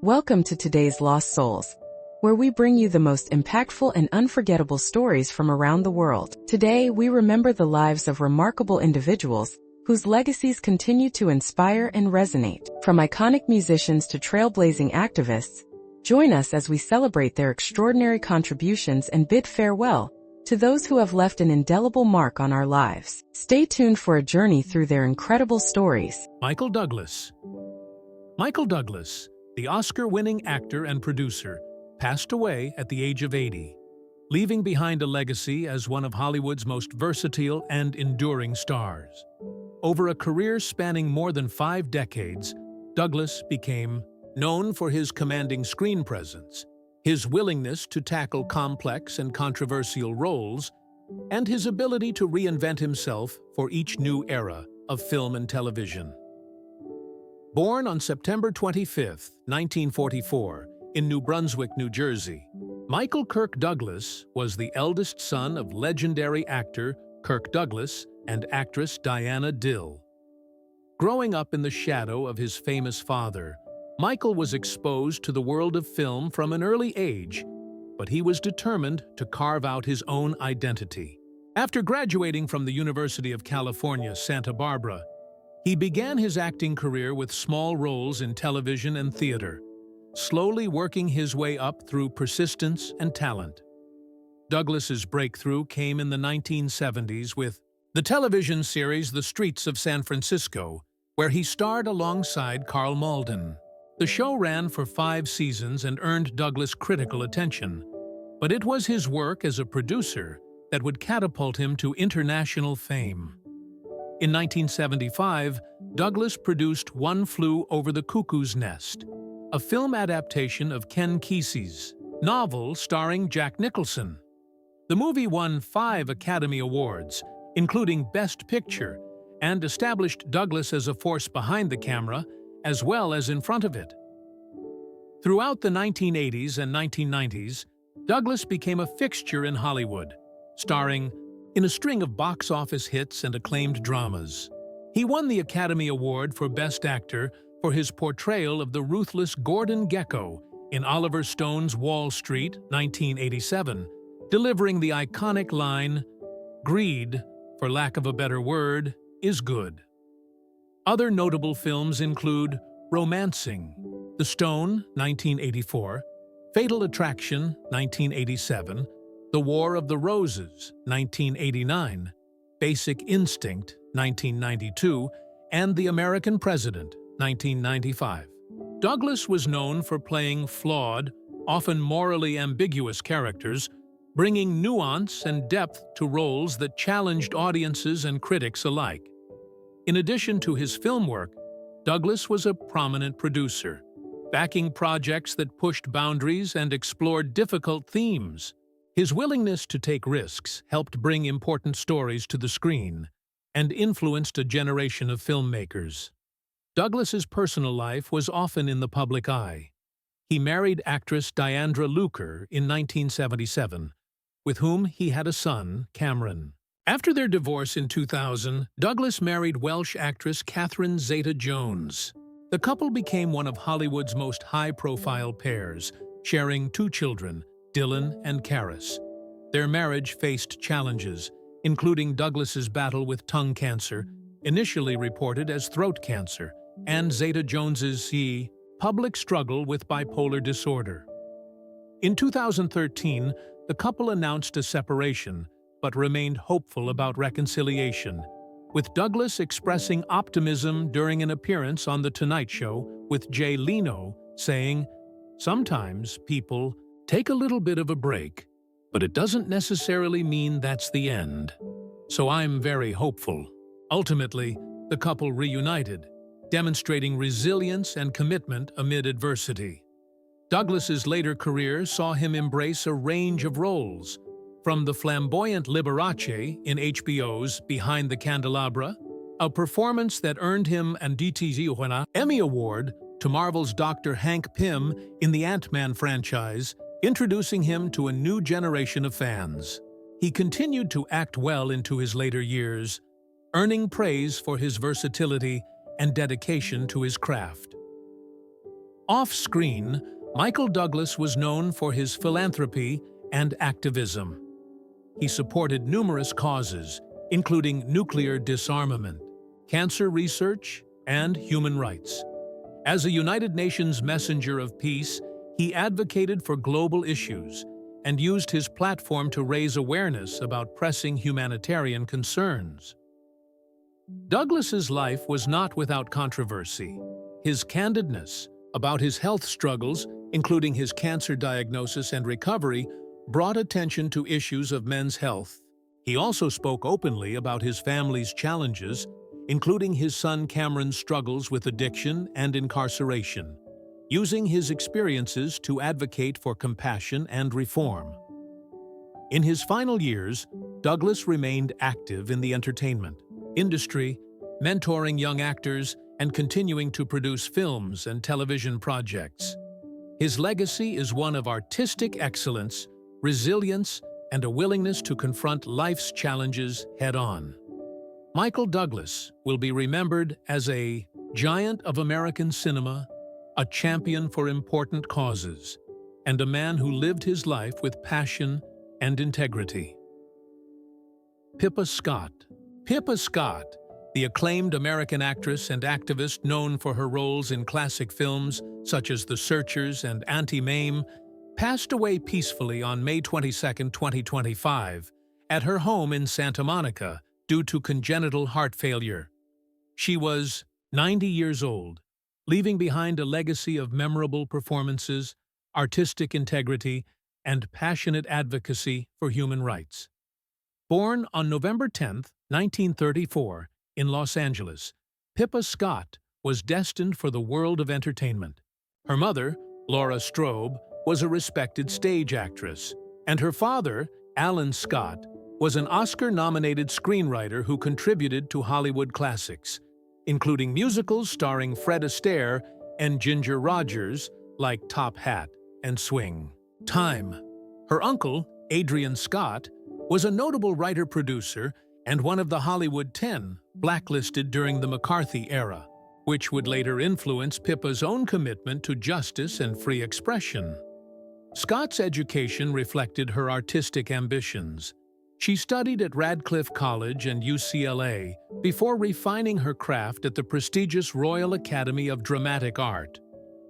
Welcome to today's Lost Souls, where we bring you the most impactful and unforgettable stories from around the world. Today, we remember the lives of remarkable individuals whose legacies continue to inspire and resonate. From iconic musicians to trailblazing activists, join us as we celebrate their extraordinary contributions and bid farewell to those who have left an indelible mark on our lives. Stay tuned for a journey through their incredible stories. Michael Douglas. Michael Douglas, the Oscar-winning actor and producer, passed away at the age of 80, leaving behind a legacy as one of Hollywood's most versatile and enduring stars. Over a career spanning more than 5 decades, Douglas became known for his commanding screen presence, his willingness to tackle complex and controversial roles, and his ability to reinvent himself for each new era of film and television. Born on September 25, 1944, in New Brunswick, New Jersey, Michael Kirk Douglas was the eldest son of legendary actor Kirk Douglas and actress Diana Dill. Growing up in the shadow of his famous father, Michael was exposed to the world of film from an early age, but he was determined to carve out his own identity. After graduating from the University of California, Santa Barbara, he began his acting career with small roles in television and theater, slowly working his way up through persistence and talent. Douglas's breakthrough came in the 1970s with the television series The Streets of San Francisco, where he starred alongside Karl Malden. The show ran for 5 seasons and earned Douglas critical attention, but it was his work as a producer that would catapult him to international fame. In 1975, Douglas produced One Flew Over the Cuckoo's Nest, a film adaptation of Ken Kesey's novel starring Jack Nicholson. The movie won 5 Academy Awards, including Best Picture, and established Douglas as a force behind the camera as well as in front of it. Throughout the 1980s and 1990s, Douglas became a fixture in Hollywood, starring in a string of box office hits and acclaimed dramas. He won the Academy Award for Best Actor for his portrayal of the ruthless Gordon Gekko in Oliver Stone's Wall Street, 1987, delivering the iconic line, "Greed, for lack of a better word, is good." Other notable films include Romancing, The Stone, 1984, Fatal Attraction, 1987, The War of the Roses, 1989, Basic Instinct, 1992, and The American President, 1995. Douglas was known for playing flawed, often morally ambiguous characters, bringing nuance and depth to roles that challenged audiences and critics alike. In addition to his film work, Douglas was a prominent producer, backing projects that pushed boundaries and explored difficult themes. His willingness to take risks helped bring important stories to the screen and influenced a generation of filmmakers. Douglas's personal life was often in the public eye. He married actress Diandra Luker in 1977, with whom he had a son, Cameron. After their divorce in 2000, Douglas married Welsh actress Catherine Zeta-Jones. The couple became one of Hollywood's most high-profile pairs, sharing 2 children, Dylan and Karis. Their marriage faced challenges, including Douglas's battle with tongue cancer, initially reported as throat cancer, and Zeta-Jones's public struggle with bipolar disorder. In 2013, the couple announced a separation, but remained hopeful about reconciliation, with Douglas expressing optimism during an appearance on The Tonight Show with Jay Leno, saying, "Sometimes people take a little bit of a break, but it doesn't necessarily mean that's the end. So I'm very hopeful." Ultimately, the couple reunited, demonstrating resilience and commitment amid adversity. Douglas's later career saw him embrace a range of roles, from the flamboyant Liberace in HBO's Behind the Candelabra, a performance that earned him an Emmy Award, to Marvel's Dr. Hank Pym in the Ant-Man franchise, introducing him to a new generation of fans. He continued to act well into his later years, earning praise for his versatility and dedication to his craft. Off-screen, Michael Douglas was known for his philanthropy and activism. He supported numerous causes, including nuclear disarmament, cancer research, and human rights. As a United Nations messenger of peace, he advocated for global issues and used his platform to raise awareness about pressing humanitarian concerns. Douglas's life was not without controversy. His candidness about his health struggles, including his cancer diagnosis and recovery, brought attention to issues of men's health. He also spoke openly about his family's challenges, including his son Cameron's struggles with addiction and incarceration, using his experiences to advocate for compassion and reform. In his final years, Douglas remained active in the entertainment industry, mentoring young actors and continuing to produce films and television projects. His legacy is one of artistic excellence, resilience, and a willingness to confront life's challenges head-on. Michael Douglas will be remembered as a giant of American cinema, a champion for important causes, and a man who lived his life with passion and integrity. Pippa Scott. Pippa Scott, the acclaimed American actress and activist known for her roles in classic films such as The Searchers and Auntie Mame, passed away peacefully on May 22, 2025, at her home in Santa Monica due to congenital heart failure. She was 90 years old, leaving behind a legacy of memorable performances, artistic integrity, and passionate advocacy for human rights. Born on November 10, 1934, in Los Angeles, Pippa Scott was destined for the world of entertainment. Her mother, Laura Strobe, was a respected stage actress, and her father, Alan Scott, was an Oscar-nominated screenwriter who contributed to Hollywood classics, including musicals starring Fred Astaire and Ginger Rogers like Top Hat and Swing. Time. Her uncle, Adrian Scott, was a notable writer-producer and one of the Hollywood 10 blacklisted during the McCarthy era, which would later influence Pippa's own commitment to justice and free expression. Scott's education reflected her artistic ambitions. She studied at Radcliffe College and UCLA before refining her craft at the prestigious Royal Academy of Dramatic Art,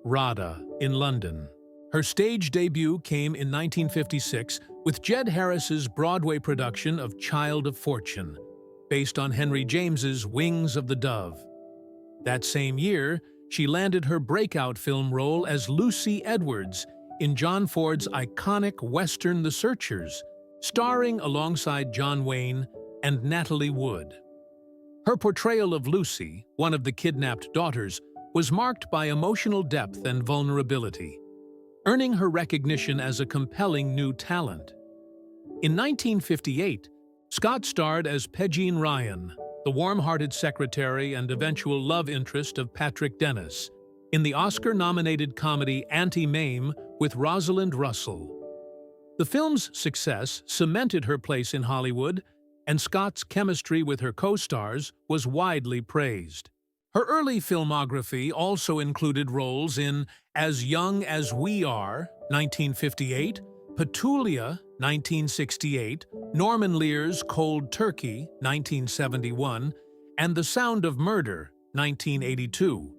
RADA, in London. Her stage debut came in 1956 with Jed Harris's Broadway production of Child of Fortune, based on Henry James's Wings of the Dove. That same year, she landed her breakout film role as Lucy Edwards in John Ford's iconic Western The Searchers, starring alongside John Wayne and Natalie Wood. Her portrayal of Lucy, one of the kidnapped daughters, was marked by emotional depth and vulnerability, earning her recognition as a compelling new talent. In 1958, Scott starred as Pegeen Ryan, the warm-hearted secretary and eventual love interest of Patrick Dennis, in the Oscar-nominated comedy Auntie Mame with Rosalind Russell. The film's success cemented her place in Hollywood, and Scott's chemistry with her co-stars was widely praised. Her early filmography also included roles in As Young as We Are, 1958, Petulia, 1968, Norman Lear's Cold Turkey, 1971, and The Sound of Murder, 1982.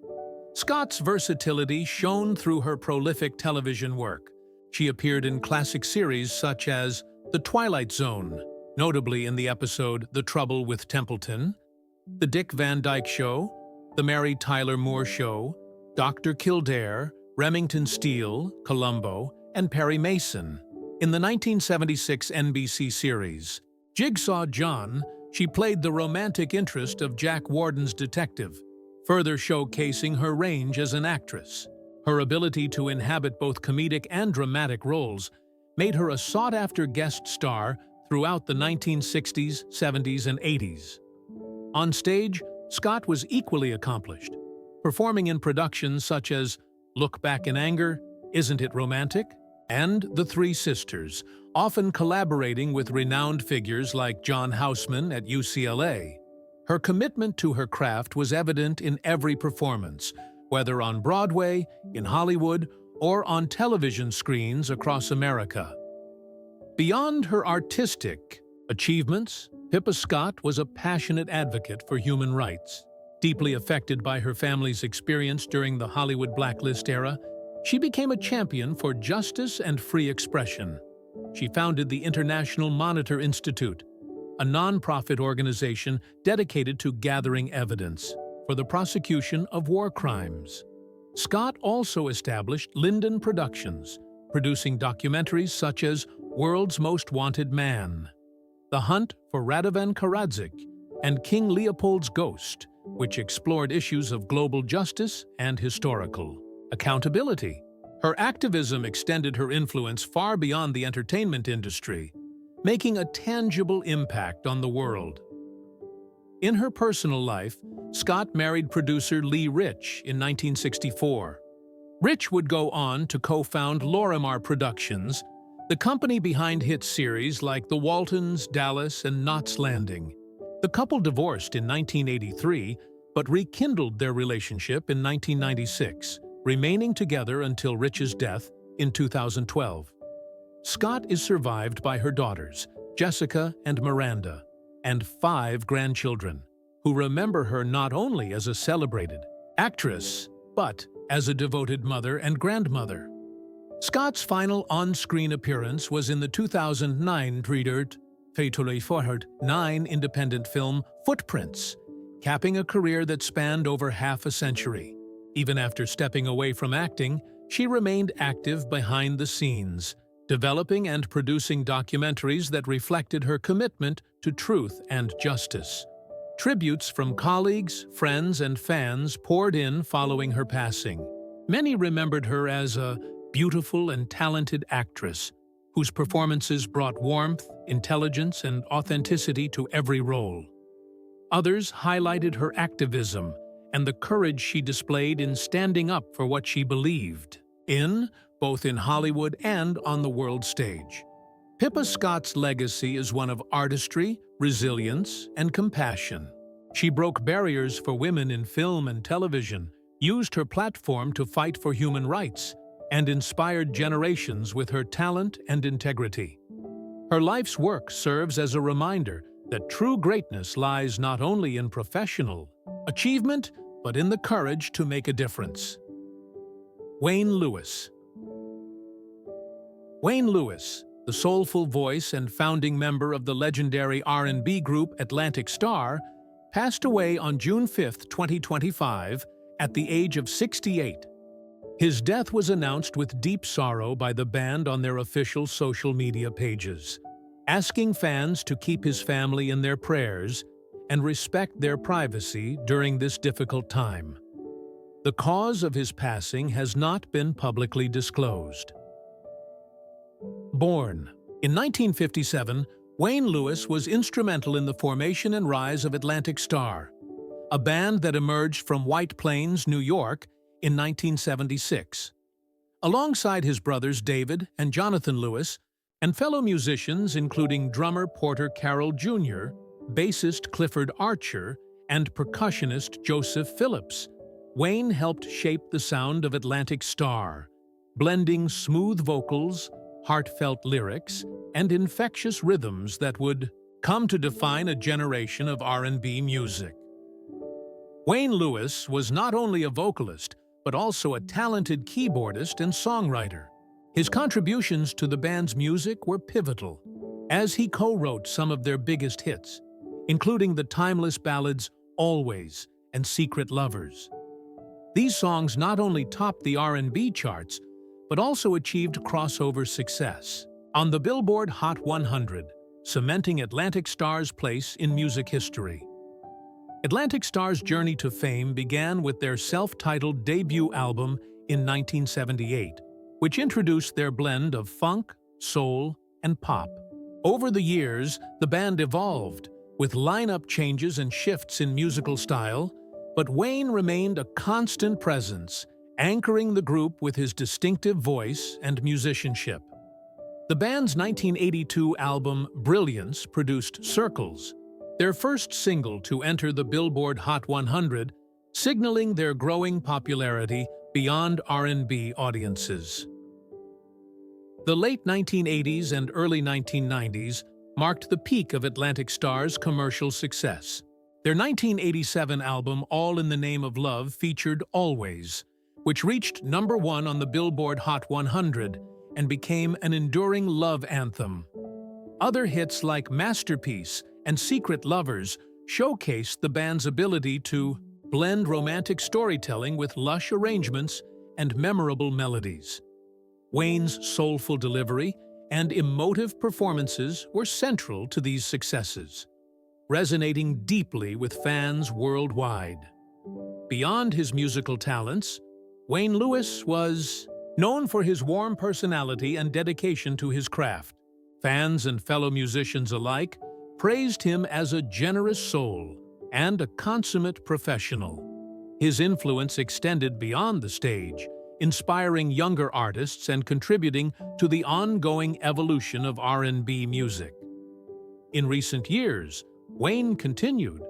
Scott's versatility shone through her prolific television work. She appeared in classic series such as The Twilight Zone, notably in the episode The Trouble with Templeton, The Dick Van Dyke Show, The Mary Tyler Moore Show, Dr. Kildare, Remington Steele, Columbo, and Perry Mason. In the 1976 NBC series Jigsaw John, she played the romantic interest of Jack Warden's detective, further showcasing her range as an actress. Her ability to inhabit both comedic and dramatic roles made her a sought-after guest star throughout the 1960s, 70s, and 80s. On stage, Scott was equally accomplished, performing in productions such as Look Back in Anger, Isn't It Romantic?, and The Three Sisters, often collaborating with renowned figures like John Houseman at UCLA. Her commitment to her craft was evident in every performance, whether on Broadway, in Hollywood, or on television screens across America. Beyond her artistic achievements, Pippa Scott was a passionate advocate for human rights. Deeply affected by her family's experience during the Hollywood blacklist era, she became a champion for justice and free expression. She founded the International Monitor Institute, a non-profit organization dedicated to gathering evidence for the prosecution of war crimes. Scott also established Linden Productions, producing documentaries such as World's Most Wanted Man, The Hunt for Radovan Karadzic, and King Leopold's Ghost, which explored issues of global justice and historical accountability. Her activism extended her influence far beyond the entertainment industry, making a tangible impact on the world. In her personal life, Scott married producer Lee Rich in 1964. Rich would go on to co-found Lorimar Productions, the company behind hit series like The Waltons, Dallas, and Knots Landing. The couple divorced in 1983, but rekindled their relationship in 1996, remaining together until Rich's death in 2012. Scott is survived by her daughters, Jessica and Miranda, and 5 grandchildren, who remember her not only as a celebrated actress, but as a devoted mother and grandmother. Scott's final on-screen appearance was in the 2009 9 independent film Footprints, capping a career that spanned over half a century. Even after stepping away from acting, she remained active behind the scenes, developing and producing documentaries that reflected her commitment to truth and justice. Tributes from colleagues, friends, and fans poured in following her passing. Many remembered her as a beautiful and talented actress whose performances brought warmth, intelligence, and authenticity to every role. Others highlighted her activism and the courage she displayed in standing up for what she believed in, both in Hollywood and on the world stage. Pippa Scott's legacy is one of artistry, resilience, and compassion. She broke barriers for women in film and television, used her platform to fight for human rights, and inspired generations with her talent and integrity. Her life's work serves as a reminder that true greatness lies not only in professional achievement, but in the courage to make a difference. Wayne Lewis. Wayne Lewis, the soulful voice and founding member of the legendary R&B group Atlantic Starr, passed away on June 5, 2025, at the age of 68. His death was announced with deep sorrow by the band on their official social media pages, asking fans to keep his family in their prayers and respect their privacy during this difficult time. The cause of his passing has not been publicly disclosed. Born in 1957, Wayne Lewis was instrumental in the formation and rise of Atlantic Starr, a band that emerged from White Plains, New York, in 1976. Alongside his brothers David and Jonathan Lewis, and fellow musicians including drummer Porter Carroll Jr., bassist Clifford Archer, and percussionist Joseph Phillips, Wayne helped shape the sound of Atlantic Starr, blending smooth vocals, heartfelt lyrics, and infectious rhythms that would come to define a generation of R&B music. Wayne Lewis was not only a vocalist, but also a talented keyboardist and songwriter. His contributions to the band's music were pivotal, as he co-wrote some of their biggest hits, including the timeless ballads Always and Secret Lovers. These songs not only topped the R&B charts, but also achieved crossover success on the Billboard Hot 100, cementing Atlantic Starr's place in music history. Atlantic Starr's journey to fame began with their self-titled debut album in 1978, which introduced their blend of funk, soul, and pop. Over the years, the band evolved, with lineup changes and shifts in musical style, but Wayne remained a constant presence, anchoring the group with his distinctive voice and musicianship. The band's 1982 album Brilliance produced Circles, their first single to enter the Billboard Hot 100, signaling their growing popularity beyond R&B audiences. The late 1980s and early 1990s marked the peak of Atlantic Starr's commercial success. Their 1987 album All in the Name of Love featured Always, which reached #1 on the Billboard Hot 100 and became an enduring love anthem. Other hits like Masterpiece and Secret Lovers showcased the band's ability to blend romantic storytelling with lush arrangements and memorable melodies. Wayne's soulful delivery and emotive performances were central to these successes, resonating deeply with fans worldwide. Beyond his musical talents, Wayne Lewis was known for his warm personality and dedication to his craft. Fans and fellow musicians alike praised him as a generous soul and a consummate professional. His influence extended beyond the stage, inspiring younger artists and contributing to the ongoing evolution of R&B music. In recent years, Wayne continued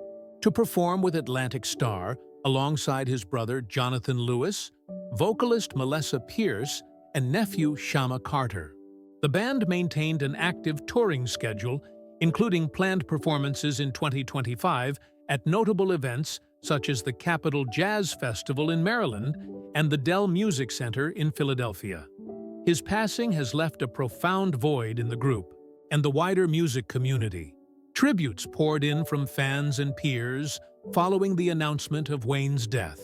to perform with Atlantic Starr alongside his brother Jonathan Lewis, vocalist Melissa Pierce, and nephew Shama Carter. The band maintained an active touring schedule, including planned performances in 2025 at notable events such as the Capitol Jazz Festival in Maryland and the Dell Music Center in Philadelphia. His passing has left a profound void in the group and the wider music community. Tributes poured in from fans and peers following the announcement of Wayne's death.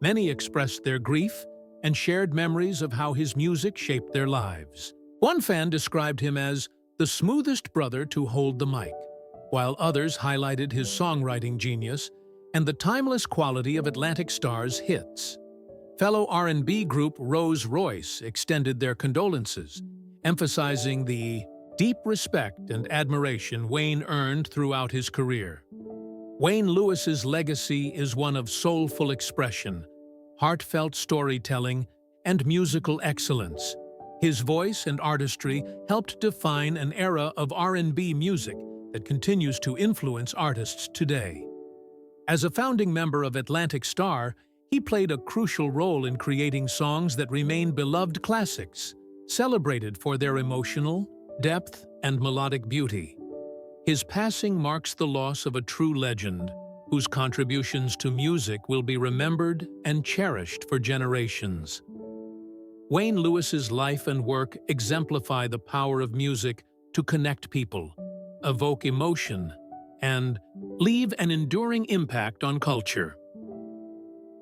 Many expressed their grief and shared memories of how his music shaped their lives. One fan described him as the smoothest brother to hold the mic, while others highlighted his songwriting genius and the timeless quality of Atlantic Starr's hits. Fellow R&B group Rose Royce extended their condolences, emphasizing the deep respect and admiration Wayne earned throughout his career. Wayne Lewis's legacy is one of soulful expression, heartfelt storytelling, and musical excellence. His voice and artistry helped define an era of R&B music that continues to influence artists today. As a founding member of Atlantic Starr, he played a crucial role in creating songs that remain beloved classics, celebrated for their emotional depth and melodic beauty. His passing marks the loss of a true legend, whose contributions to music will be remembered and cherished for generations. Wayne Lewis's life and work exemplify the power of music to connect people, evoke emotion, and leave an enduring impact on culture.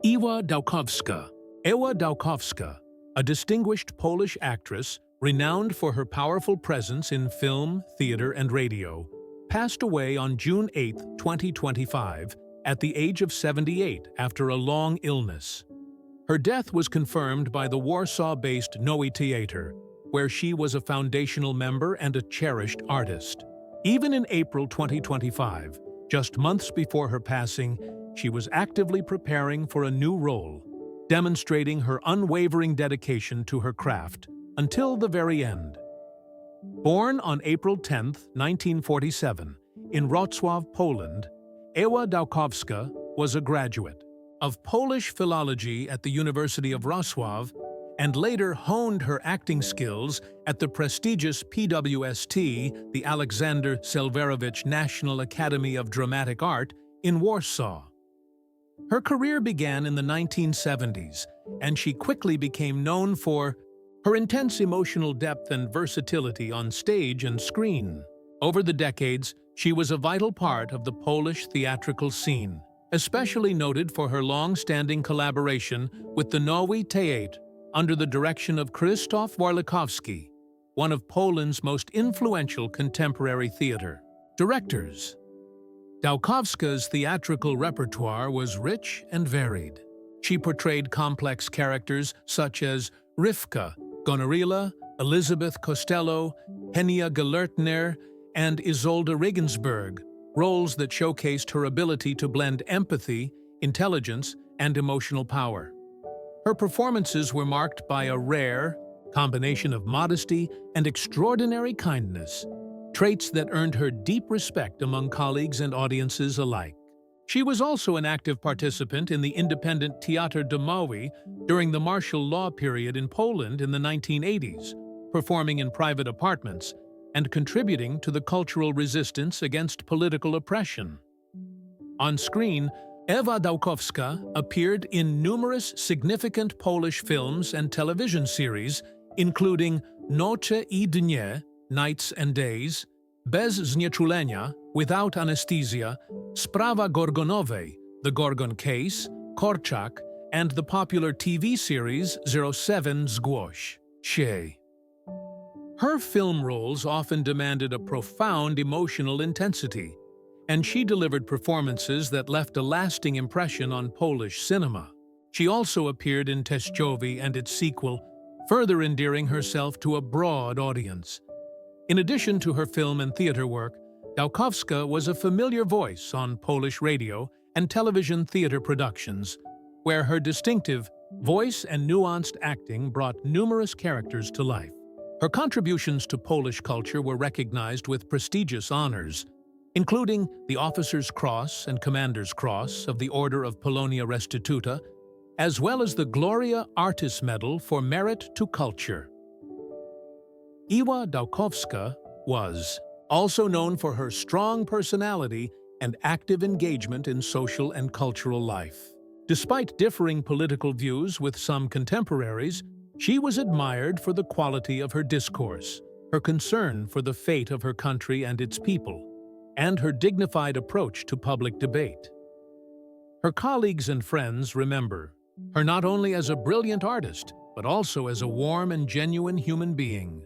Ewa Dałkowska. Ewa Dałkowska, a distinguished Polish actress renowned for her powerful presence in film, theater, and radio, passed away on June 8, 2025, at the age of 78 after a long illness. Her death was confirmed by the Warsaw-based Nowe Theater, where she was a foundational member and a cherished artist. Even in April 2025, just months before her passing, she was actively preparing for a new role, demonstrating her unwavering dedication to her craft until the very end. Born on April 10, 1947, in Wrocław, Poland, Ewa Dałkowska was a graduate of Polish philology at the University of Wrocław and later honed her acting skills at the prestigious PWST, the Alexander Selwerowicz National Academy of Dramatic Art, in Warsaw. Her career began in the 1970s, and she quickly became known for her intense emotional depth and versatility on stage and screen. Over the decades, she was a vital part of the Polish theatrical scene, especially noted for her long-standing collaboration with the Nowe Theatre under the direction of Krzysztof Warlikowski, one of Poland's most influential contemporary theater directors. Dałkowska's theatrical repertoire was rich and varied. She portrayed complex characters such as Rivka, Gonorilla, Elizabeth Costello, Henia Gelertner, and Isolde Regensburg, roles that showcased her ability to blend empathy, intelligence, and emotional power. Her performances were marked by a rare combination of modesty and extraordinary kindness, traits that earned her deep respect among colleagues and audiences alike. She was also an active participant in the independent Teatr Domowy during the martial law period in Poland in the 1980s, performing in private apartments and contributing to the cultural resistance against political oppression. On screen, Ewa Dałkowska appeared in numerous significant Polish films and television series, including Noce I Dnie, Nights and Days, Bez znieczulenia, Without Anesthesia, Sprawa Gorgonowej, The Gorgon Case, Korczak, and the popular TV series 07 Zgłoś się. Her film roles often demanded a profound emotional intensity, and she delivered performances that left a lasting impression on Polish cinema. She also appeared in Teściowy and its sequel, further endearing herself to a broad audience. In addition to her film and theater work, Dałkowska was a familiar voice on Polish radio and television theater productions, where her distinctive voice and nuanced acting brought numerous characters to life. Her contributions to Polish culture were recognized with prestigious honors, including the Officer's Cross and Commander's Cross of the Order of Polonia Restituta, as well as the Gloria Artis Medal for Merit to Culture. Ewa Dałkowska was also known for her strong personality and active engagement in social and cultural life. Despite differing political views with some contemporaries, she was admired for the quality of her discourse, her concern for the fate of her country and its people, and her dignified approach to public debate. Her colleagues and friends remember her not only as a brilliant artist, but also as a warm and genuine human being.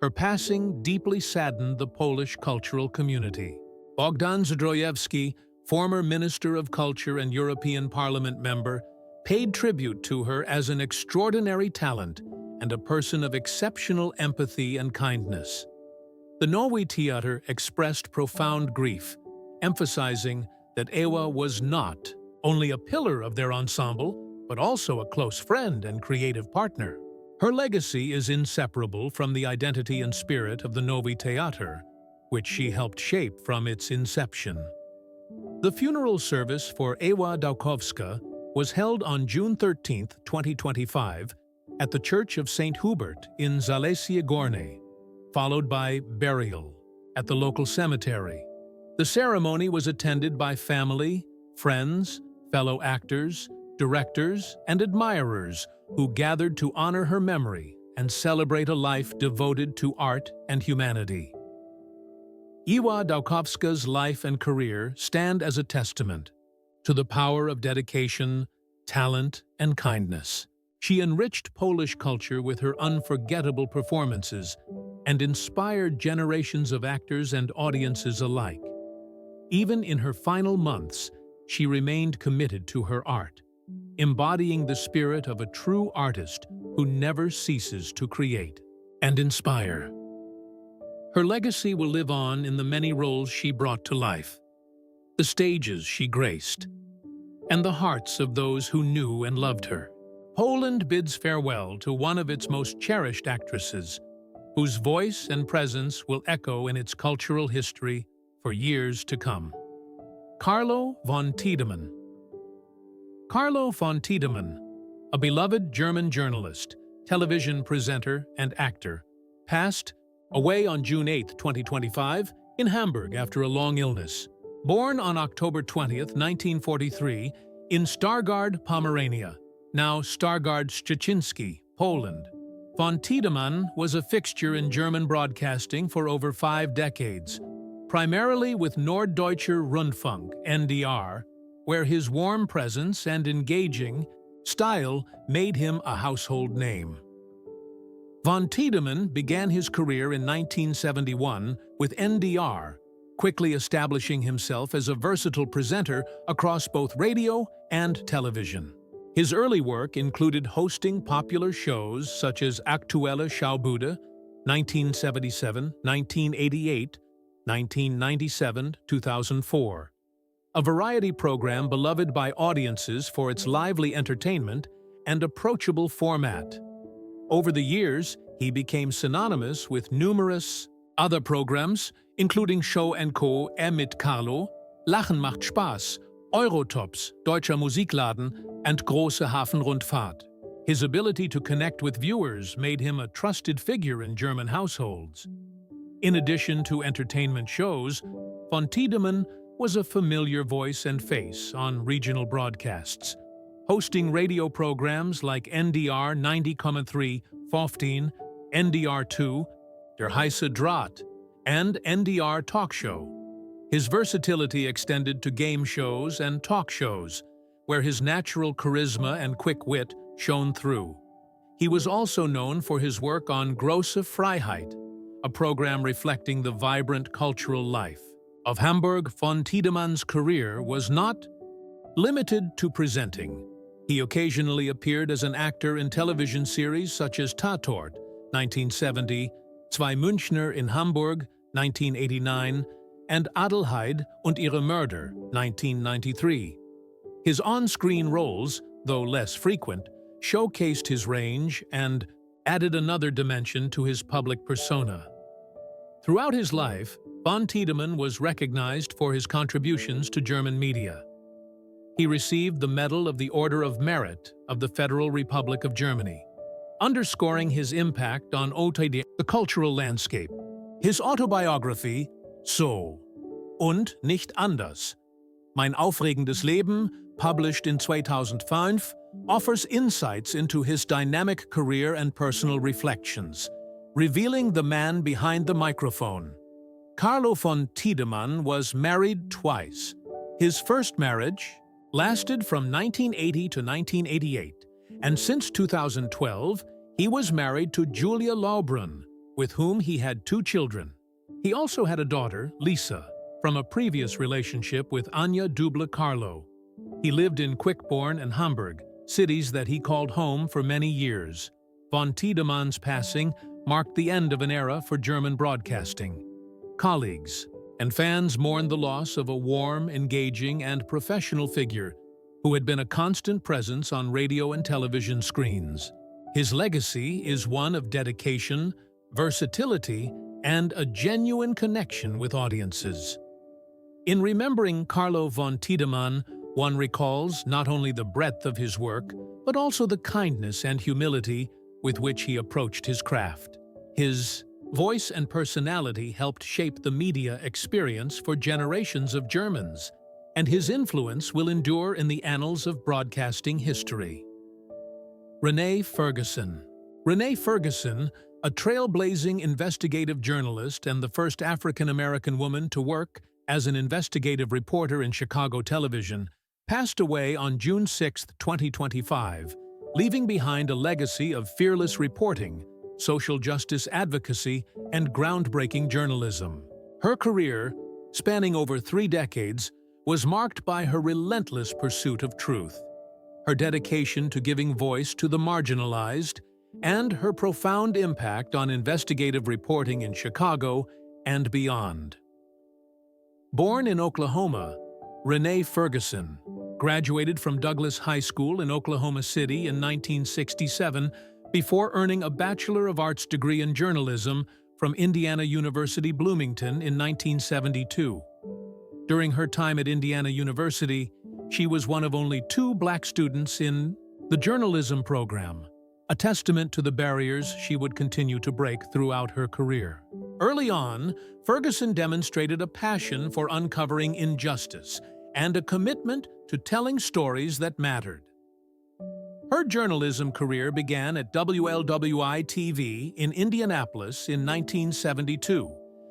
Her passing deeply saddened the Polish cultural community. Bogdan Zdrojewski, former Minister of Culture and European Parliament member, paid tribute to her as an extraordinary talent and a person of exceptional empathy and kindness. The Nowy Teatr expressed profound grief, emphasizing that Ewa was not only a pillar of their ensemble, but also a close friend and creative partner. Her legacy is inseparable from the identity and spirit of the Nowy Teatr, which she helped shape from its inception. The funeral service for Ewa Dałkowska was held on June 13, 2025, at the Church of St. Hubert in Zalesie Górne, followed by burial at the local cemetery. The ceremony was attended by family, friends, fellow actors, directors, and admirers who gathered to honor her memory and celebrate a life devoted to art and humanity. Ewa Dałkowska's life and career stand as a testament to the power of dedication, talent, and kindness. She enriched Polish culture with her unforgettable performances and inspired generations of actors and audiences alike. Even in her final months, she remained committed to her art, embodying the spirit of a true artist who never ceases to create and inspire. Her legacy will live on in the many roles she brought to life, the stages she graced, and the hearts of those who knew and loved her. Poland bids farewell to one of its most cherished actresses, whose voice and presence will echo in its cultural history for years to come. Carlo von Tiedemann. Carlo von Tiedemann, a beloved German journalist, television presenter, and actor, passed away on June 8, 2025, in Hamburg after a long illness. Born on October 20, 1943, in Stargard, Pomerania, now Stargard Szczeciński, Poland. Von Tiedemann was a fixture in German broadcasting for over 5 decades, primarily with Norddeutscher Rundfunk, NDR, where his warm presence and engaging style made him a household name. Von Tiedemann began his career in 1971 with NDR, quickly establishing himself as a versatile presenter across both radio and television. His early work included hosting popular shows such as Aktuelle Schaubude, 1977, 1988, 1997, 2004, a variety program beloved by audiences for its lively entertainment and approachable format. Over the years, he became synonymous with numerous other programs, including Show & Co. mit Carlo, Lachen macht Spaß, Eurotops, Deutscher Musikladen, and Große Hafenrundfahrt. His ability to connect with viewers made him a trusted figure in German households. In addition to entertainment shows, von Tiedemann was a familiar voice and face on regional broadcasts, hosting radio programs like NDR 90,3, 15, NDR 2, Der heiße Draht, and NDR Talk Show. His versatility extended to game shows and talk shows, where his natural charisma and quick wit shone through. He was also known for his work on Große Freiheit, a program reflecting the vibrant cultural life of Hamburg. Von Tiedemann's career was not limited to presenting. He occasionally appeared as an actor in television series such as Tatort, 1970, Zwei Münchner in Hamburg, 1989, and Adelheid und ihre Mörder, 1993. His on-screen roles, though less frequent, showcased his range and added another dimension to his public persona. Throughout his life, von Tiedemann was recognized for his contributions to German media. He received the Medal of the Order of Merit of the Federal Republic of Germany, underscoring his impact on the cultural landscape. His autobiography, So und nicht anders, Mein aufregendes Leben, published in 2005, offers insights into his dynamic career and personal reflections, revealing the man behind the microphone. Carlo von Tiedemann was married twice. His first marriage lasted from 1980 to 1988, and since 2012, he was married to Julia Laubrunn, with whom he had 2 children. He also had a daughter, Lisa, from a previous relationship with Anya Dubla Carlo. He lived in Quickborn and Hamburg, cities that he called home for many years. Von Tiedemann's passing marked the end of an era for German broadcasting. Colleagues and fans mourned the loss of a warm, engaging, and professional figure who had been a constant presence on radio and television screens. His legacy is one of dedication, versatility, and a genuine connection with audiences. In remembering Carlo von Tiedemann, one recalls not only the breadth of his work, but also the kindness and humility with which he approached his craft. His voice and personality helped shape the media experience for generations of Germans, and his influence will endure in the annals of broadcasting history. Renee Ferguson. Renee Ferguson, a trailblazing investigative journalist and the first African-American woman to work as an investigative reporter in Chicago television, passed away on June 6, 2025, leaving behind a legacy of fearless reporting, social justice advocacy, and groundbreaking journalism. Her career, spanning over 3 decades, was marked by her relentless pursuit of truth, her dedication to giving voice to the marginalized, and her profound impact on investigative reporting in Chicago and beyond. Born in Oklahoma, Renee Ferguson graduated from Douglas High School in Oklahoma City in 1967 before earning a Bachelor of Arts degree in journalism from Indiana University Bloomington in 1972. During her time at Indiana University, she was one of only 2 Black students in the journalism program, a testament to the barriers she would continue to break throughout her career. Early on, Ferguson demonstrated a passion for uncovering injustice and a commitment to telling stories that mattered. Her journalism career began at WLWI-TV in Indianapolis in 1972,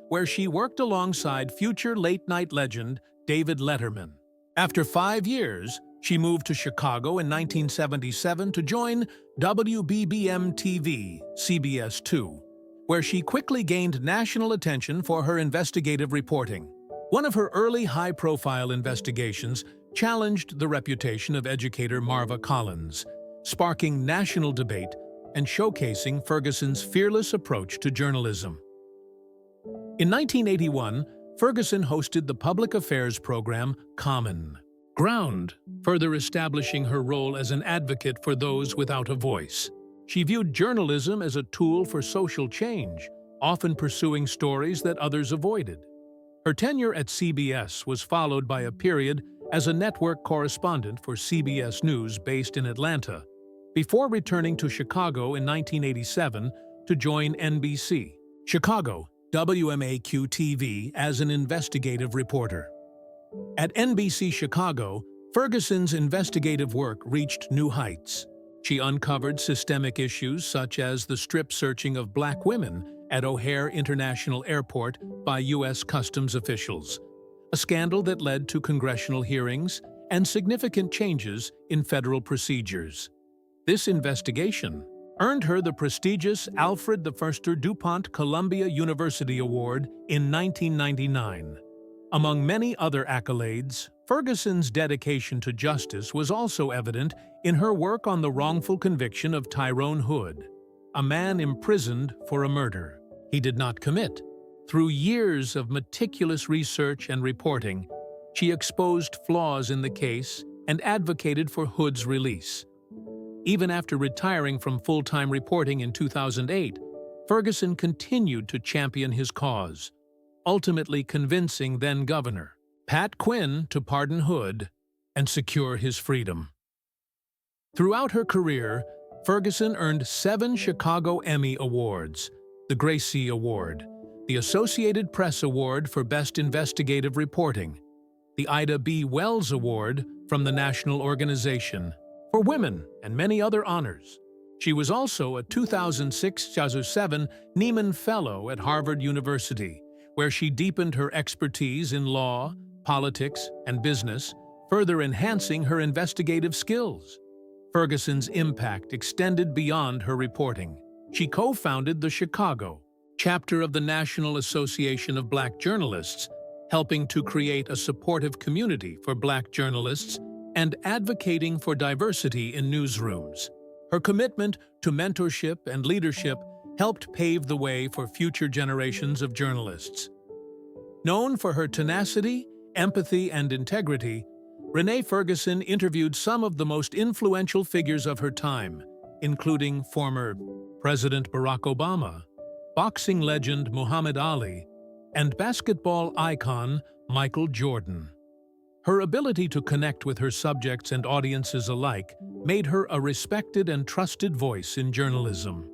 where she worked alongside future late-night legend David Letterman. After 5 years, she moved to Chicago in 1977 to join WBBM-TV, CBS 2, where she quickly gained national attention for her investigative reporting. One of her early high-profile investigations challenged the reputation of educator Marva Collins, sparking national debate and showcasing Ferguson's fearless approach to journalism. In 1981, Ferguson hosted the public affairs program Common Ground, further establishing her role as an advocate for those without a voice. She viewed journalism as a tool for social change, often pursuing stories that others avoided. Her tenure at CBS was followed by a period as a network correspondent for CBS News based in Atlanta, before returning to Chicago in 1987 to join NBC Chicago WMAQ-TV as an investigative reporter. At NBC Chicago, Ferguson's investigative work reached new heights. She uncovered systemic issues such as the strip searching of black women at O'Hare International Airport by U.S. Customs officials, a scandal that led to congressional hearings and significant changes in federal procedures. This investigation earned her the prestigious Alfred I DuPont Columbia University Award in 1999. Among many other accolades, Ferguson's dedication to justice was also evident in her work on the wrongful conviction of Tyrone Hood, a man imprisoned for a murder he did not commit. Through years of meticulous research and reporting, she exposed flaws in the case and advocated for Hood's release. Even after retiring from full-time reporting in 2008, Ferguson continued to champion his cause, ultimately convincing then-Governor Pat Quinn to pardon Hood and secure his freedom. Throughout her career, Ferguson earned 7 Chicago Emmy Awards, the Gracie Award, the Associated Press Award for Best Investigative Reporting, the Ida B. Wells Award from the National Organization for Women, and many other honors. She was also a 2006-2007 Nieman Fellow at Harvard University, where she deepened her expertise in law, politics, and business, further enhancing her investigative skills. Ferguson's impact extended beyond her reporting. She co-founded the Chicago chapter of the National Association of Black Journalists, helping to create a supportive community for Black journalists and advocating for diversity in newsrooms. Her commitment to mentorship and leadership helped pave the way for future generations of journalists. Known for her tenacity, empathy, and integrity, Renee Ferguson interviewed some of the most influential figures of her time, including former President Barack Obama, boxing legend Muhammad Ali, and basketball icon Michael Jordan. Her ability to connect with her subjects and audiences alike made her a respected and trusted voice in journalism.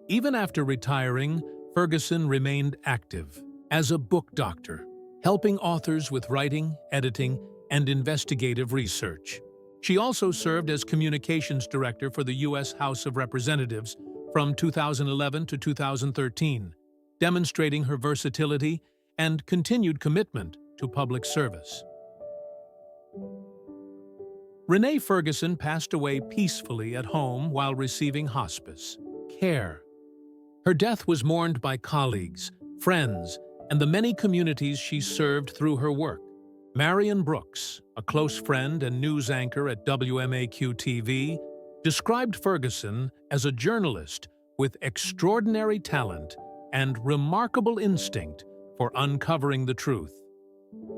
Even after retiring, Ferguson remained active as a book doctor, helping authors with writing, editing, and investigative research. She also served as communications director for the U.S. House of Representatives from 2011 to 2013, demonstrating her versatility and continued commitment to public service. Renee Ferguson passed away peacefully at home while receiving hospice care. Her death was mourned by colleagues, friends, and the many communities she served through her work. Marion Brooks, a close friend and news anchor at WMAQ-TV, described Ferguson as a journalist with extraordinary talent and remarkable instinct for uncovering the truth.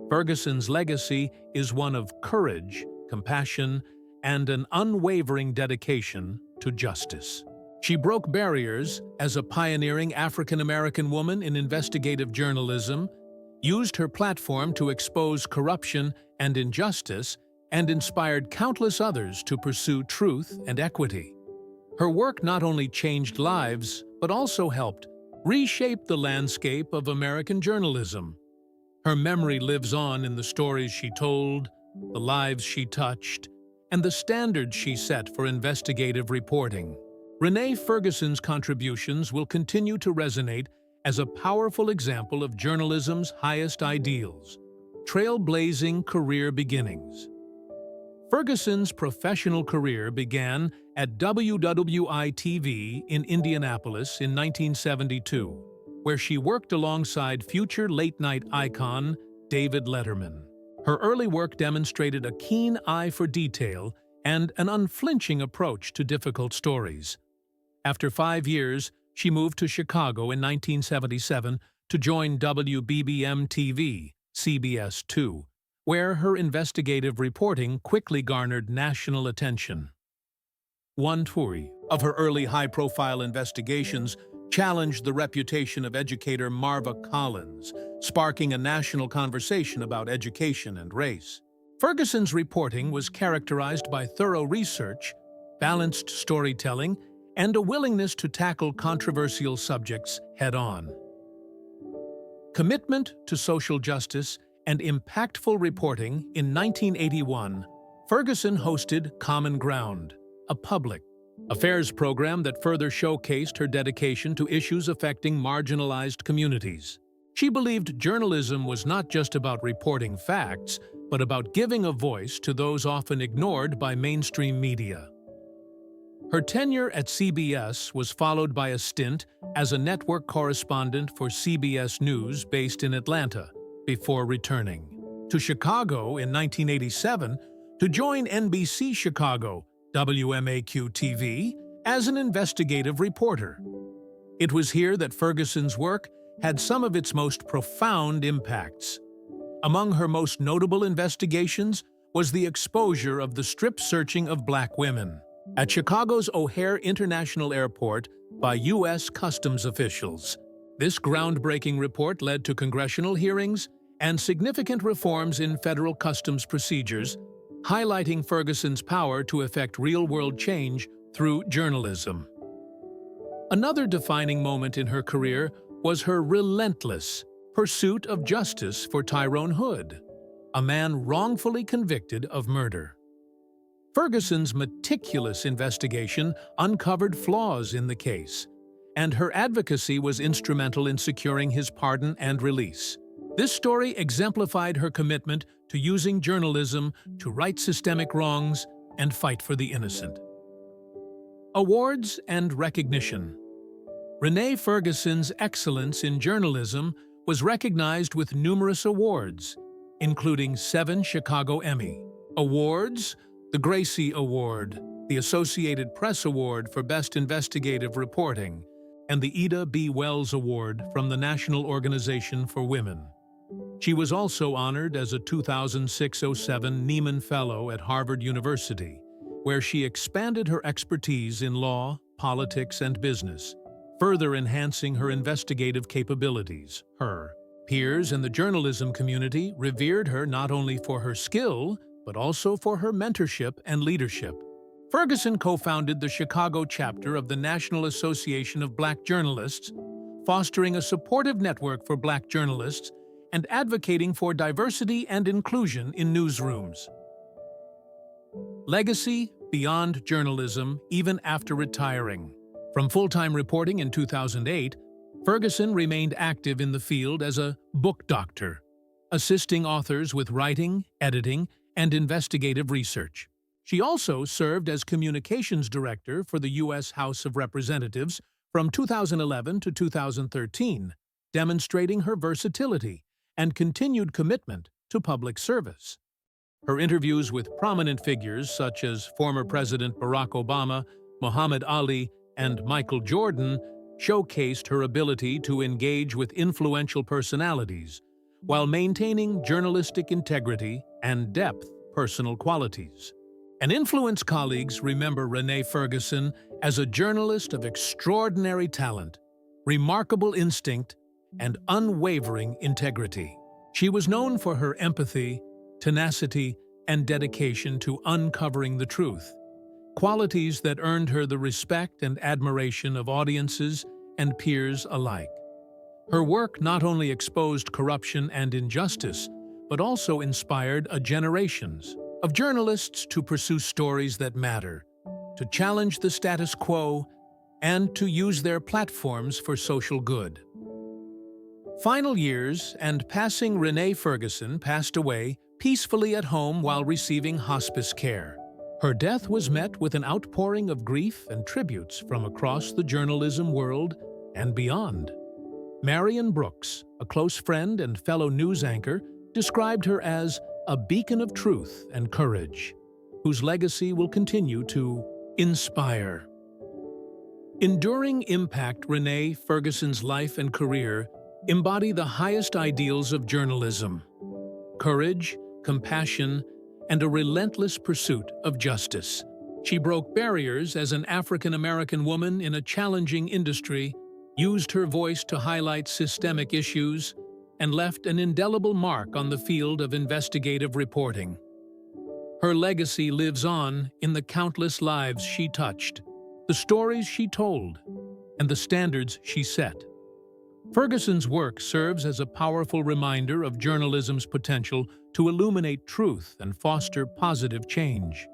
Ferguson's legacy is one of courage, compassion, and an unwavering dedication to justice. She broke barriers as a pioneering African-American woman in investigative journalism, used her platform to expose corruption and injustice, and inspired countless others to pursue truth and equity. Her work not only changed lives, but also helped reshape the landscape of American journalism. Her memory lives on in the stories she told, the lives she touched, and the standards she set for investigative reporting. Renee Ferguson's contributions will continue to resonate as a powerful example of journalism's highest ideals, trailblazing career beginnings. Ferguson's professional career began at WWI-TV in Indianapolis in 1972, where she worked alongside future late-night icon David Letterman. Her early work demonstrated a keen eye for detail and an unflinching approach to difficult stories. After 5 years, she moved to Chicago in 1977 to join WBBM-TV, CBS 2, where her investigative reporting quickly garnered national attention. One story of her early high-profile investigations challenged the reputation of educator Marva Collins, sparking a national conversation about education and race. Ferguson's reporting was characterized by thorough research, balanced storytelling, and a willingness to tackle controversial subjects head-on. Commitment to social justice and impactful reporting. In 1981, Ferguson hosted Common Ground, a public affairs program that further showcased her dedication to issues affecting marginalized communities. She believed journalism was not just about reporting facts, but about giving a voice to those often ignored by mainstream media. Her tenure at CBS was followed by a stint as a network correspondent for CBS News based in Atlanta, before returning to Chicago in 1987 to join NBC Chicago, WMAQ-TV, as an investigative reporter. It was here that Ferguson's work had some of its most profound impacts. Among her most notable investigations was the exposure of the strip searching of Black women at Chicago's O'Hare International Airport by U.S. Customs officials. This groundbreaking report led to congressional hearings and significant reforms in federal customs procedures, highlighting Ferguson's power to effect real-world change through journalism. Another defining moment in her career was her relentless pursuit of justice for Tyrone Hood, a man wrongfully convicted of murder. Ferguson's meticulous investigation uncovered flaws in the case, and her advocacy was instrumental in securing his pardon and release. This story exemplified her commitment to using journalism to right systemic wrongs and fight for the innocent. Awards and recognition. Renee Ferguson's excellence in journalism was recognized with numerous awards, including 7 Chicago Emmy Awards, the Gracie Award, the Associated Press Award for Best Investigative Reporting, and the Ida B. Wells Award from the National Organization for Women. She was also honored as a 2006-07 Nieman Fellow at Harvard University, where she expanded her expertise in law, politics, and business, further enhancing her investigative capabilities. Her peers in the journalism community revered her not only for her skill, but also for her mentorship and leadership. Ferguson co-founded the Chicago chapter of the National Association of Black Journalists, fostering a supportive network for Black journalists and advocating for diversity and inclusion in newsrooms. Legacy beyond journalism, even after retiring. From full-time reporting in 2008, Ferguson remained active in the field as a book doctor, assisting authors with writing, editing, and investigative research. She also served as communications director for the U.S. House of Representatives from 2011 to 2013, demonstrating her versatility and continued commitment to public service. Her interviews with prominent figures such as former President Barack Obama, Muhammad Ali, and Michael Jordan showcased her ability to engage with influential personalities while maintaining journalistic integrity and depth personal qualities. And influence colleagues remember Renee Ferguson as a journalist of extraordinary talent, remarkable instinct, and unwavering integrity. She was known for her empathy, tenacity, and dedication to uncovering the truth, qualities that earned her the respect and admiration of audiences and peers alike. Her work not only exposed corruption and injustice, but also inspired generations of journalists to pursue stories that matter, to challenge the status quo, and to use their platforms for social good. Final years and passing. Renee Ferguson passed away peacefully at home while receiving hospice care. Her death was met with an outpouring of grief and tributes from across the journalism world and beyond. Marion Brooks, a close friend and fellow news anchor, described her as a beacon of truth and courage, whose legacy will continue to inspire. Enduring impact. Renee Ferguson's life and career embody the highest ideals of journalism: courage, compassion, and a relentless pursuit of justice. She broke barriers as an African-American woman in a challenging industry, used her voice to highlight systemic issues, and left an indelible mark on the field of investigative reporting. Her legacy lives on in the countless lives she touched, the stories she told, and the standards she set. Ferguson's work serves as a powerful reminder of journalism's potential to illuminate truth and foster positive change.